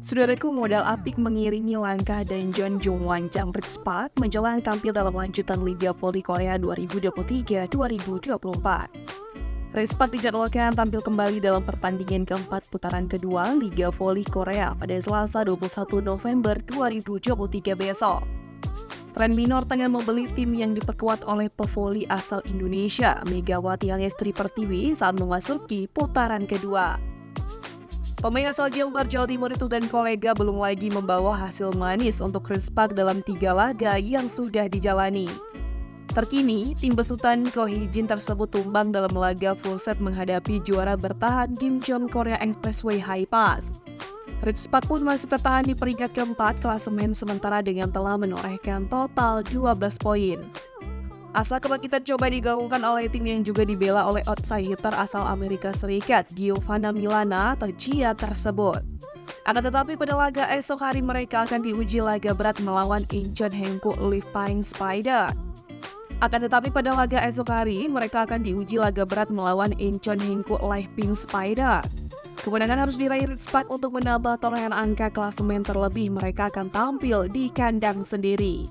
Saudaraku, modal apik mengiringi langkah Daejeon Jungwon-jang Park menjelang tampil dalam lanjutan Liga Voli Korea 2023-2024. Park dijadwalkan tampil kembali dalam pertandingan keempat putaran kedua Liga Voli Korea pada Selasa 21 November 2023 besok. Tren minor tengah membeli tim yang diperkuat oleh pevoli asal Indonesia, Megawati Aliestri Pertiwi saat memasuki putaran kedua. Pemain asal Jember, Jawa Timur itu dan kolega belum lagi membawa hasil manis untuk Park dalam 3 laga yang sudah dijalani. Terkini, tim besutan Ko Hee-jin tersebut tumbang dalam laga full set menghadapi juara bertahan Gimjeon Korea Expressway High Pass. Park pun masih tertahan di peringkat keempat klasemen sementara dengan telah menorehkan total 12 poin. Asa kebangkitan coba digaungkan oleh tim yang juga dibela oleh outsider asal Amerika Serikat, Giovanna Milana atau Gia tersebut. Akan tetapi pada laga esok hari mereka akan diuji laga berat melawan Incheon Haeunko Pink Spider. Kemenangan harus diraih Park untuk menambah torehan angka klasemen terlebih mereka akan tampil di kandang sendiri.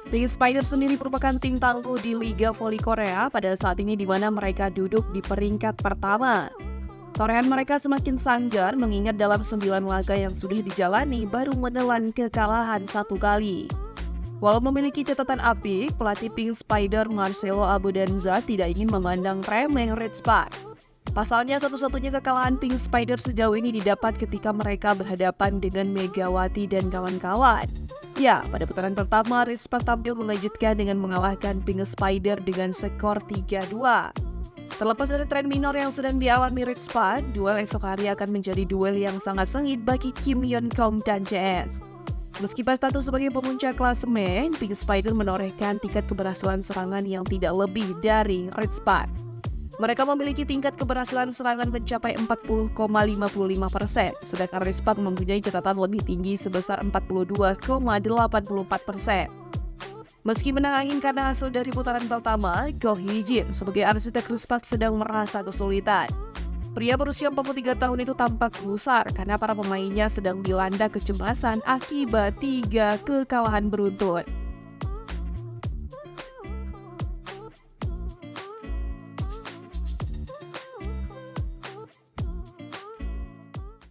Pink Spider sendiri merupakan tim tangguh di Liga Voli Korea pada saat ini di mana mereka duduk di peringkat pertama. Torehan mereka semakin sanggar mengingat dalam 9 laga yang sudah dijalani baru menelan kekalahan 1 kali. Walau memiliki catatan apik, pelatih Pink Spider Marcelo Abudanza tidak ingin memandang remeh Park. Pasalnya satu-satunya kekalahan Pink Spider sejauh ini didapat ketika mereka berhadapan dengan Megawati dan kawan-kawan. Ya, pada putaran pertama, Park tampil mengejutkan dengan mengalahkan Pink Spider dengan skor 3-2. Terlepas dari tren minor yang sedang dialami Park, duel esok hari akan menjadi duel yang sangat sengit bagi Kim Yeon Kong dan CS. Meski berstatus sebagai pemuncak klasemen, Pink Spider menorehkan tingkat keberhasilan serangan yang tidak lebih dari Park. Mereka memiliki tingkat keberhasilan serangan mencapai 40,55%, sedangkan Park mempunyai catatan lebih tinggi sebesar 42,84%. Meski menang angin karena hasil dari putaran pertama, Ko Hee-jin sebagai arsitek Park sedang merasa kesulitan. Pria berusia 43 tahun itu tampak gusar karena para pemainnya sedang dilanda kecemasan akibat 3 kekalahan beruntun.